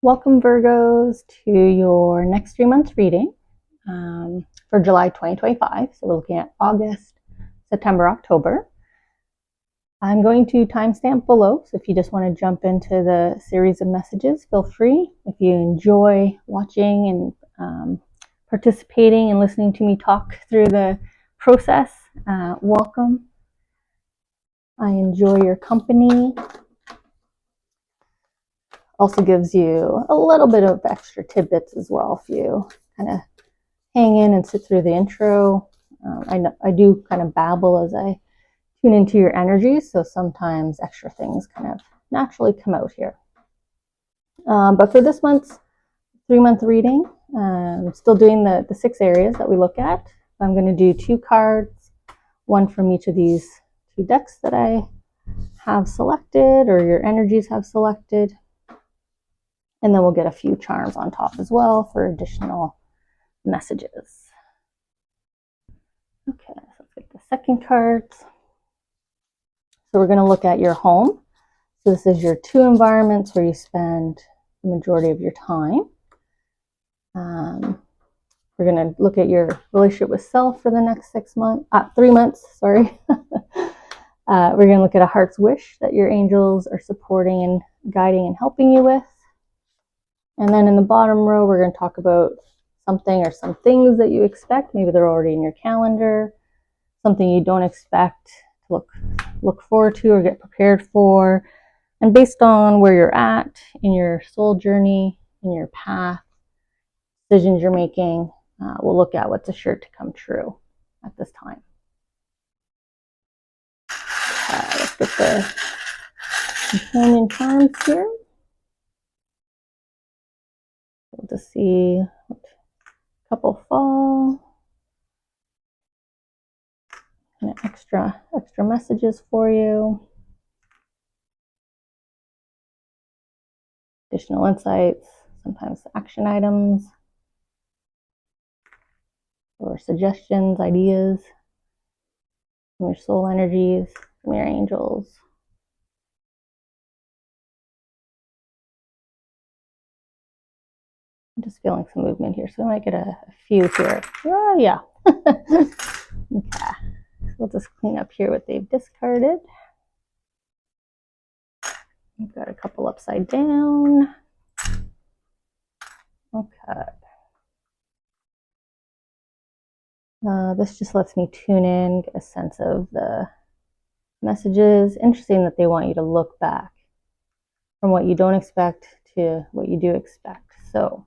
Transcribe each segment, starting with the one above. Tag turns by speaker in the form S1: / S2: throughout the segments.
S1: Welcome, Virgos, to your next 3 months reading for July 2025. So we're looking at August, September, October. I'm going to timestamp below, so if you just want to jump into the series of messages, feel free. If you enjoy watching and participating and listening to me talk through the process, welcome. I enjoy your company. Also gives you a little bit of extra tidbits as well if you kind of hang in and sit through the intro. I do kind of babble as I tune into your energy, so sometimes extra things kind of naturally come out here. But for this month's 3-month reading, I'm still doing the 6 areas that we look at. I'm going to do 2 cards, one from each of these 2 decks that I have selected or your energies have selected. And then we'll get a few charms on top as well for additional messages. Okay, so let's get the second card. So we're going to look at your home. So this is your 2 environments where you spend the majority of your time. We're going to look at your relationship with self for the next 3 months, sorry. We're going to look at a heart's wish that your angels are supporting and guiding and helping you with. And then in the bottom row, we're going to talk about something or some things that you expect. Maybe they're already in your calendar, something you don't expect to look forward to or get prepared for. And based on where you're at in your soul journey, in your path, decisions you're making, we'll look at what's assured to come true at this time. Let's get the companion charms here. We'll just see a couple fall. And extra messages for you. Additional insights, sometimes action items, or suggestions, ideas from your soul energies, from your angels. I'm just feeling some movement here, so I might get a few here. Oh, yeah. Okay. So we'll just clean up here what they've discarded. We've got a couple upside down. Okay. This just lets me tune in, get a sense of the messages. Interesting that they want you to look back from what you don't expect to what you do expect. So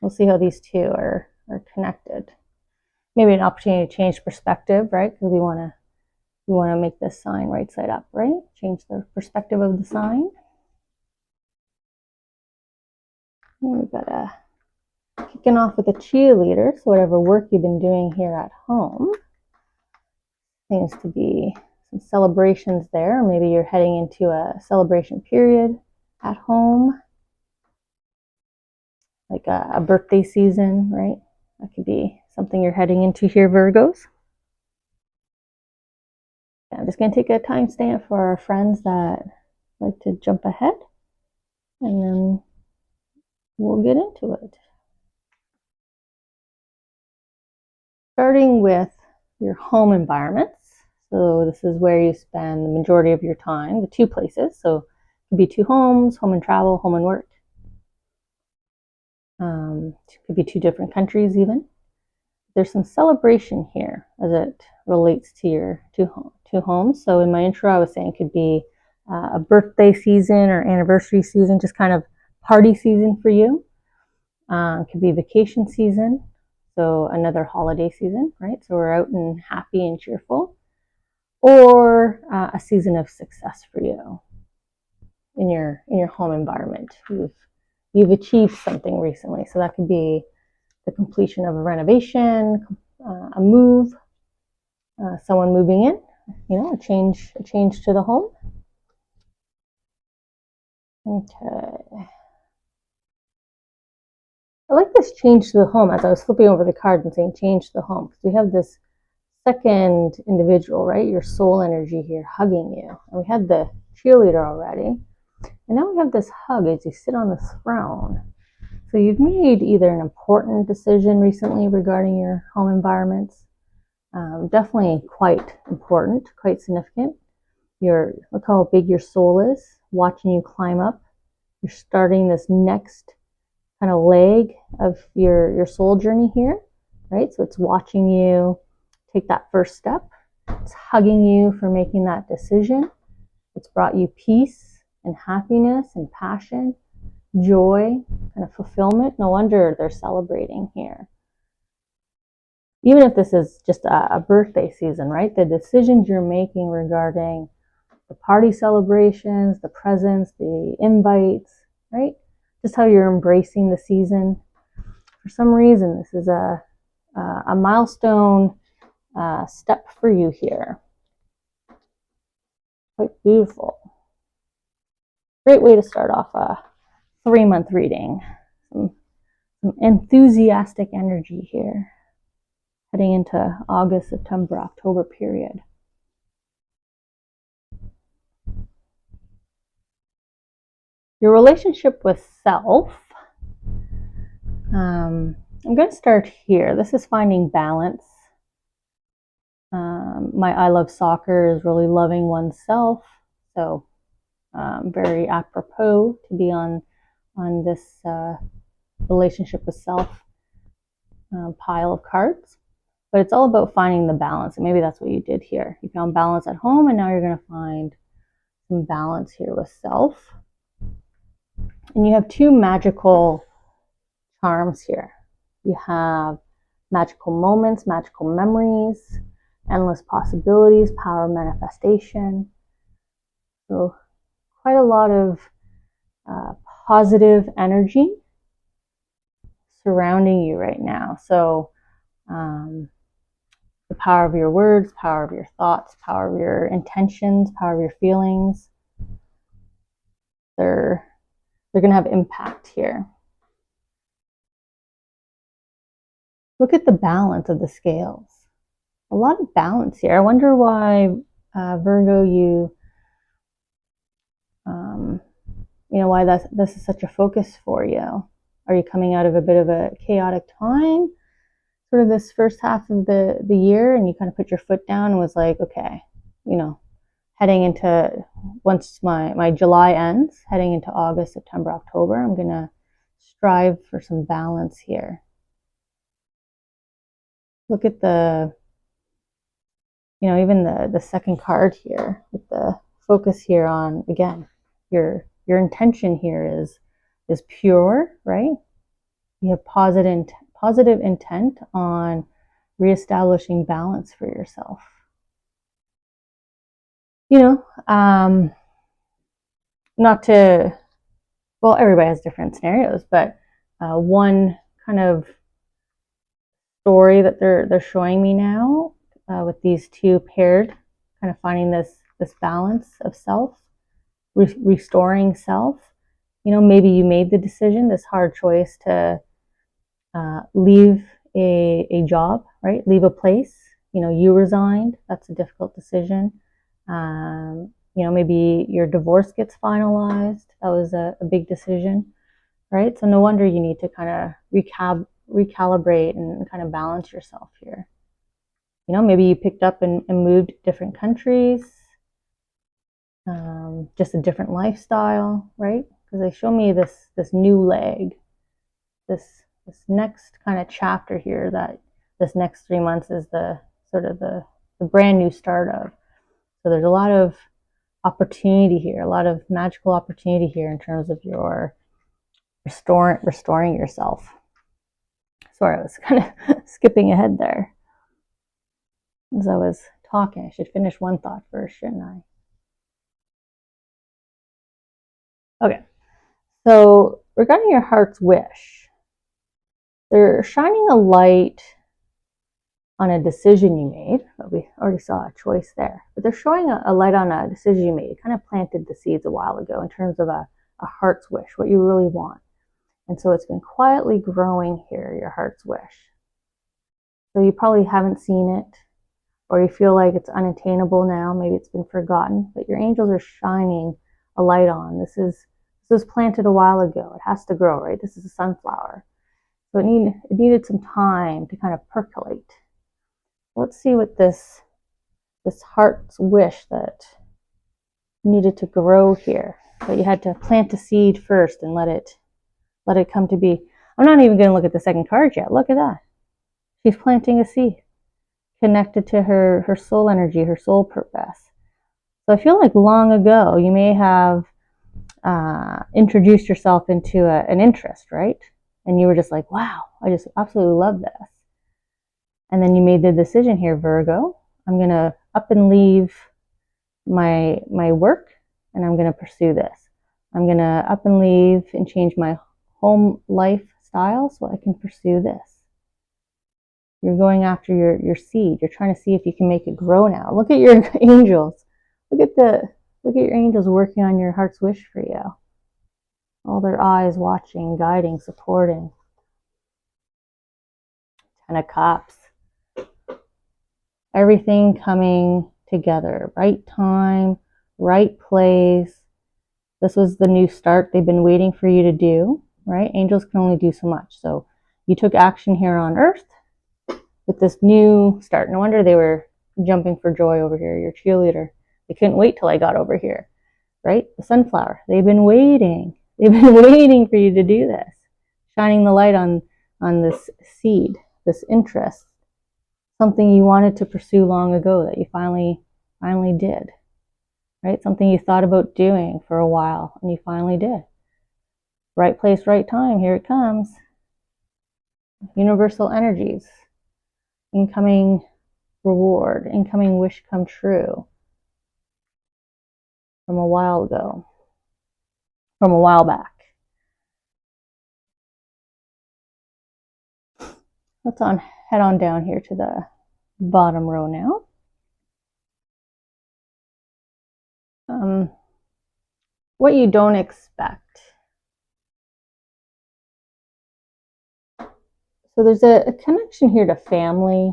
S1: we'll see how these 2 are connected. Maybe an opportunity to change perspective, right? Because we want to make this sign right side up, right? Change the perspective of the sign. And we've got kicking off with a cheerleader. So whatever work you've been doing here at home, seems to be some celebrations there. Maybe you're heading into a celebration period at home, like a birthday season, right? That could be something you're heading into here, Virgos. I'm just going to take a timestamp for our friends that like to jump ahead, and then we'll get into it. Starting with your home environments. So this is where you spend the majority of your time, the 2 places. So it could be 2 homes, home and travel, home and work. It could be 2 different countries even. There's some celebration here as it relates to your 2 homes. So in my intro, I was saying it could be a birthday season or anniversary season, just kind of party season for you. It could be vacation season, so another holiday season, right? So we're out and happy and cheerful. Or a season of success for you in your home environment. You've achieved something recently, so that could be the completion of a renovation, a move, someone moving in, a change to the home. Okay. I like this change to the home as I was flipping over the card and saying change to the home, because we have this second individual, right? Your soul energy here hugging you. And we had the cheerleader already. And now we have this hug as you sit on this throne. So you've made either an important decision recently regarding your home environments, definitely quite important, quite significant. Look how big your soul is, watching you climb up. You're starting this next kind of leg of your soul journey here, right? So it's watching you take that first step. It's hugging you for making that decision. It's brought you peace and happiness and passion, joy, kind of fulfillment. No wonder they're celebrating here. Even if this is just a birthday season, right? The decisions you're making regarding the party celebrations, the presents, the invites, right? Just how you're embracing the season. For some reason, this is a milestone step for you here. Quite beautiful. Great way to start off a 3-month reading. Some enthusiastic energy here, heading into August, September, October period. Your relationship with self. I'm going to start here. This is finding balance. My I love soccer is really loving oneself. So very apropos to be on this relationship with self pile of cards. But it's all about finding the balance. And maybe that's what you did here. You found balance at home, and now you're going to find some balance here with self. And you have 2 magical charms here. You have magical moments, magical memories, endless possibilities, power of manifestation. So quite a lot of positive energy surrounding you right now. So the power of your words, power of your thoughts, power of your intentions, power of your feelings. They're going to have impact here. Look at the balance of the scales. A lot of balance here. I wonder why, Virgo, why this is such a focus for you. Are you coming out of a bit of a chaotic time, sort of this first half of the year, and you kind of put your foot down and was like, okay, heading into, once my July ends, heading into August, September, October, I'm going to strive for some balance here. Look at even the second card here, with the focus here on, again, your intention here is pure, right? You have positive intent on reestablishing balance for yourself. Not to, well, everybody has different scenarios, but one kind of story that they're showing me now with these 2 paired, kind of finding this balance of self, restoring self. Maybe you made the decision, this hard choice to leave a job, right? Leave a place. You resigned. That's a difficult decision. Maybe your divorce gets finalized. That was a big decision, right? So no wonder you need to kind of recalibrate and kind of balance yourself here. Maybe you picked up and moved different countries, just a different lifestyle, right? Because they show me this new leg, this next kind of chapter here, that this next 3 months is the sort of the brand new start of. So there's a lot of opportunity here, a lot of magical opportunity here in terms of your restoring yourself. Sorry, I was kind of skipping ahead there as I was talking. I should finish one thought first, shouldn't I? Okay, so regarding your heart's wish, they're shining a light on a decision you made, but we already saw a choice there. But they're showing a light on a decision you made. You kind of planted the seeds a while ago in terms of a heart's wish, what you really want. And so it's been quietly growing here, your heart's wish. So you probably haven't seen it, or you feel like it's unattainable now. Maybe it's been forgotten, but your angels are shining a light on. This is This was planted a while ago. It has to grow, right? This is a sunflower. So it needed some time to kind of percolate. Let's see what this heart's wish that needed to grow here. But you had to plant a seed first and let it come to be. I'm not even going to look at the second card yet. Look at that. She's planting a seed connected to her soul energy, her soul purpose. So I feel like long ago you may have introduced yourself into an interest, right? And you were just like, wow, I just absolutely love this. And then you made the decision here, Virgo, I'm going to up and leave my work and I'm going to pursue this. I'm going to up and leave and change my home lifestyle so I can pursue this. You're going after your seed. You're trying to see if you can make it grow now. Look at your angels. Look at your angels working on your heart's wish for you. All their eyes watching, guiding, supporting. 10 of Cups. Everything coming together. Right time, right place. This was the new start they've been waiting for you to do, right? Angels can only do so much. So you took action here on Earth with this new start. No wonder they were jumping for joy over here, your cheerleader. They couldn't wait till I got over here, right? The sunflower. They've been waiting. They've been waiting for you to do this. Shining the light on this seed, this interest. Something you wanted to pursue long ago that you finally did, right? Something you thought about doing for a while and you finally did. Right place, right time. Here it comes. Universal energies. Incoming reward. Incoming wish come true. From a while ago. From a while back. Let's head on down here to the bottom row now. What you don't expect. So there's a connection here to family,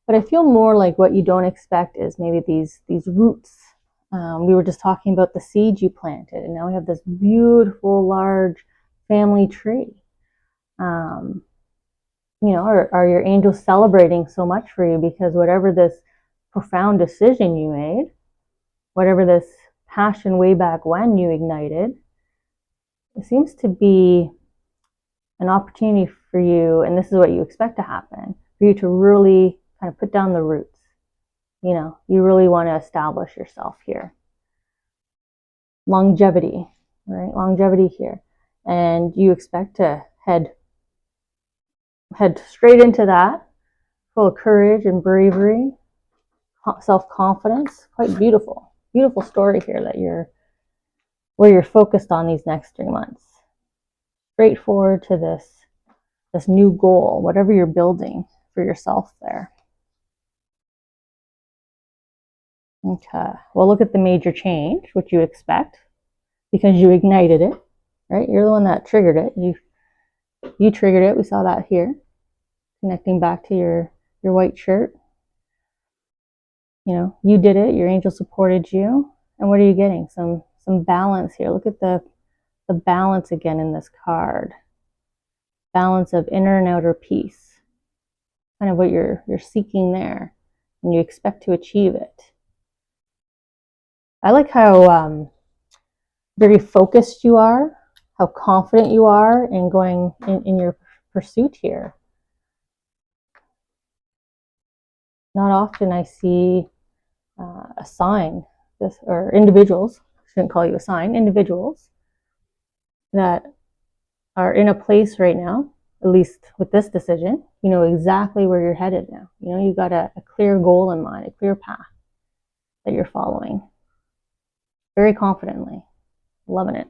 S1: but I feel more like what you don't expect is maybe these roots. We were just talking about the seed you planted, and now we have this beautiful, large family tree. You know, are your angels celebrating so much for you because whatever this profound decision you made, whatever this passion way back when you ignited, it seems to be an opportunity for you, and this is what you expect to happen, for you to really kind of put down the roots. You know, you really want to establish yourself here. Longevity, right? Longevity here. And you expect to head straight into that, full of courage and bravery, self-confidence. Quite beautiful. Beautiful story here that where you're focused on these next 3 months. Straight forward to this new goal, whatever you're building for yourself there. Okay, well, look at the major change, which you expect, because you ignited it, right? You're the one that triggered it. You triggered it. We saw that here, connecting back to your white shirt. You know, you did it. Your angel supported you. And what are you getting? Some balance here. Look at the balance again in this card. Balance of inner and outer peace. Kind of what you're seeking there, and you expect to achieve it. I like how very focused you are, how confident you are in going in your pursuit here. Not often I see a sign, or individuals, I shouldn't call you a sign, individuals that are in a place right now, at least with this decision, you know exactly where you're headed now. You know, you got a clear goal in mind, a clear path that you're following. Very confidently. Loving it.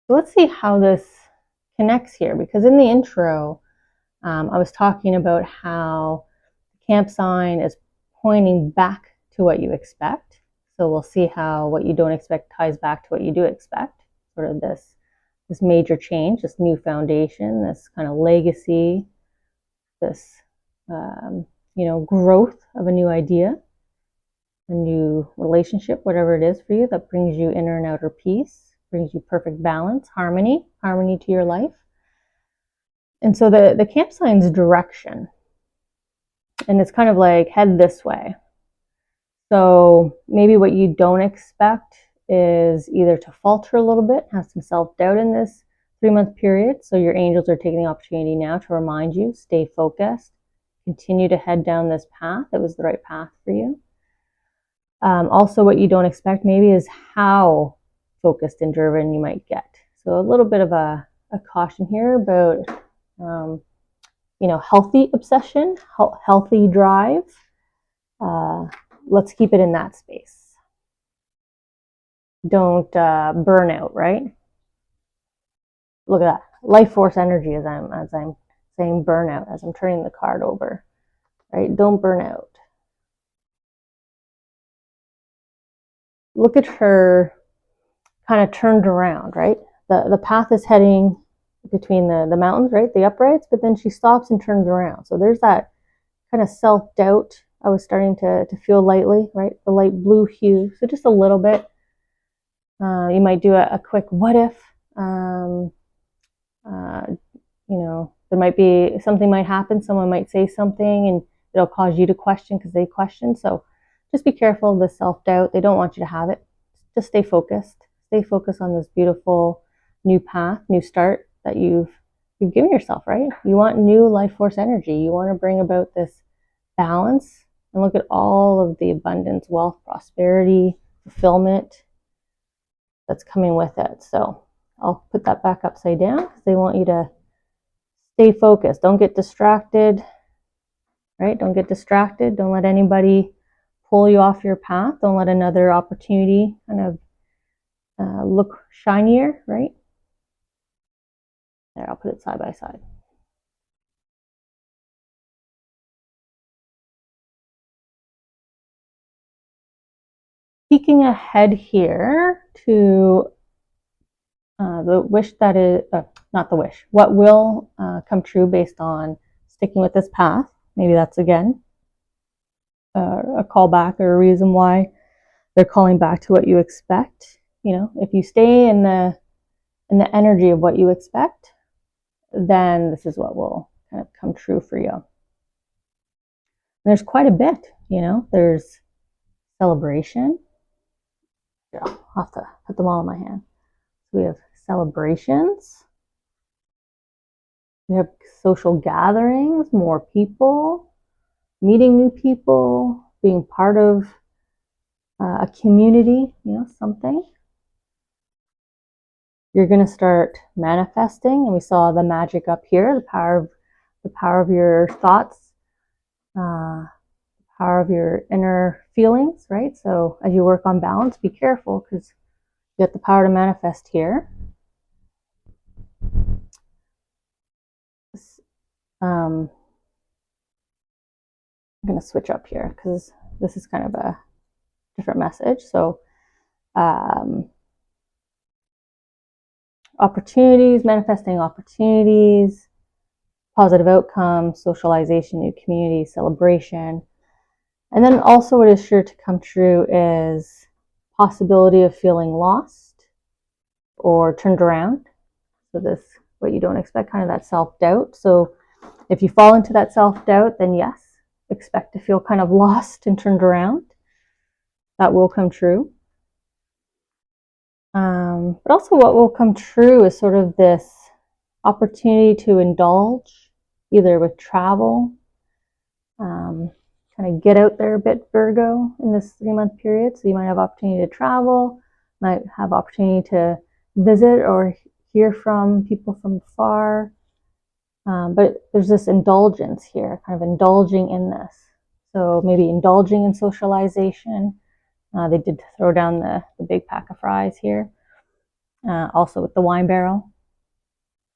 S1: So let's see how this connects here, because in the intro, I was talking about how the camp sign is pointing back to what you expect. So we'll see how what you don't expect ties back to what you do expect. Sort of this major change, this new foundation, this kind of legacy, this growth of a new idea, a new relationship, whatever it is for you that brings you inner and outer peace, brings you perfect balance, harmony to your life. And so the camp sign's direction, and it's kind of like head this way. So maybe what you don't expect is either to falter a little bit, have some self-doubt in this 3-month period. So your angels are taking the opportunity now to remind you, stay focused, continue to head down this path. It was the right path for you. Also, what you don't expect maybe is how focused and driven you might get. So a little bit of a caution here about, healthy obsession, healthy drive. Let's keep it in that space. Don't burn out, right? Look at that. Life force energy as I'm saying burnout, as I'm turning the card over, right? Don't burn out. Look at her kind of turned around, right? The path is heading between the mountains, right? The uprights, but then she stops and turns around. So there's that kind of self-doubt I was starting to feel lightly, right? The light blue hue. So just a little bit. You might do a quick what if. There might be something might happen. Someone might say something and it'll cause you to question because they question. So just be careful of the self-doubt. They don't want you to have it. Just stay focused. Stay focused on this beautiful new path, new start that you've given yourself, right? You want new life force energy. You want to bring about this balance and look at all of the abundance, wealth, prosperity, fulfillment that's coming with it. So I'll put that back upside down because they want you to stay focused. Don't get distracted, right? Don't get distracted. Don't let anybody pull you off your path. Don't let another opportunity kind of look shinier, right? There, I'll put it side by side. Peeking ahead here to the wish that is, not the wish, what will come true based on sticking with this path. Maybe that's again a callback or a reason why they're calling back to what you expect. If you stay in the energy of what you expect, then this is what will kind of come true for you. And there's quite a bit, there's celebration. Here, I'll have to put them all in my hand. So we have celebrations. We have social gatherings, more people, meeting new people, being part of a community, something. You're going to start manifesting, and we saw the magic up here, the power of your thoughts, the power of your inner feelings, right? So as you work on balance, be careful because you get the power to manifest here. I'm going to switch up here because this is kind of a different message. So opportunities, manifesting opportunities, positive outcomes, socialization, new community, celebration. And then also what is sure to come true is possibility of feeling lost or turned around. So this, what you don't expect, kind of that self-doubt. So if you fall into that self-doubt, then yes, expect to feel kind of lost and turned around. That will come true. But also what will come true is sort of this opportunity to indulge, either with travel, kind of get out there a bit, Virgo, in this 3-month period. So you might have opportunity to travel, might have opportunity to visit or hear from people from far. But there's this indulgence here, kind of indulging in this. So maybe indulging in socialization. They did throw down the big pack of fries here. Also with the wine barrel.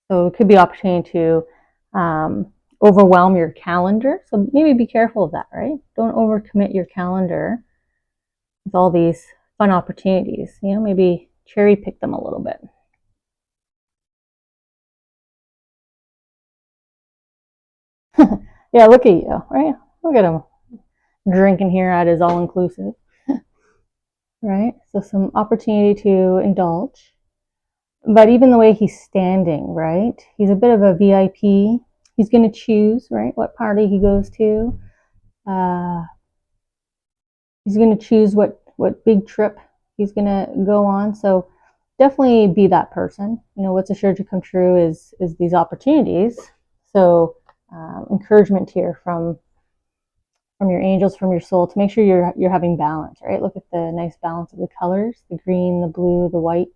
S1: So it could be opportunity to overwhelm your calendar. So maybe be careful of that, right? Don't overcommit your calendar with all these fun opportunities. Maybe cherry pick them a little bit. Yeah, look at you, right? Look at him drinking here at his all-inclusive. Right? So some opportunity to indulge. But even the way he's standing, right? He's a bit of a VIP. He's going to choose, right, what party he goes to. He's going to choose what big trip he's going to go on. So definitely be that person. You know, what's assured to come true is these opportunities. So encouragement here from your angels, from your soul, to make sure you're having balance, right? Look at the nice balance of the colors, the green, the blue, the white.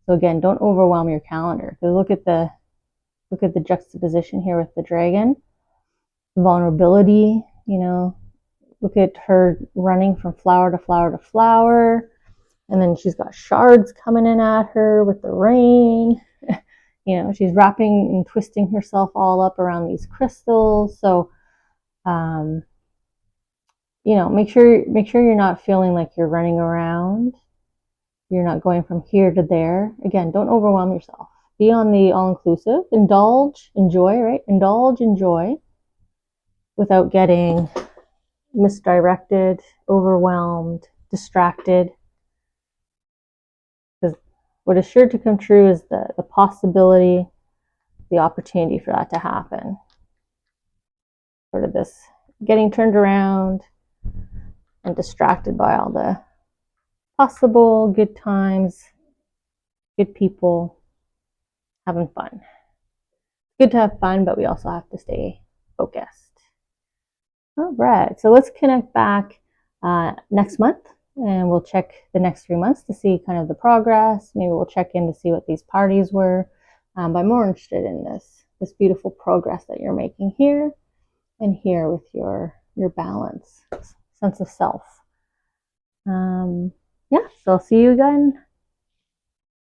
S1: So again, don't overwhelm your calendar, because look at the juxtaposition here with the dragon, vulnerability, you know, look at her running from flower to flower to flower, and then she's got shards coming in at her with the rain. You know, she's wrapping and twisting herself all up around these crystals. So you know, make sure you're not feeling like you're running around. You're not going from here to there. Again, don't overwhelm yourself. Be on the all-inclusive. Indulge, enjoy, right? Indulge, enjoy, without getting misdirected, overwhelmed, distracted. Because what is sure to come true is the possibility, the opportunity for that to happen. Sort of this getting turned around and distracted by all the possible good times, good people, having fun. It's good to have fun, but we also have to stay focused. All right, so let's connect back next month, and we'll check the next 3 months to see kind of the progress. Maybe we'll check in to see what these parties were. But I'm more interested in this beautiful progress that you're making here and here with your balance, sense of self. Yeah, so I'll see you again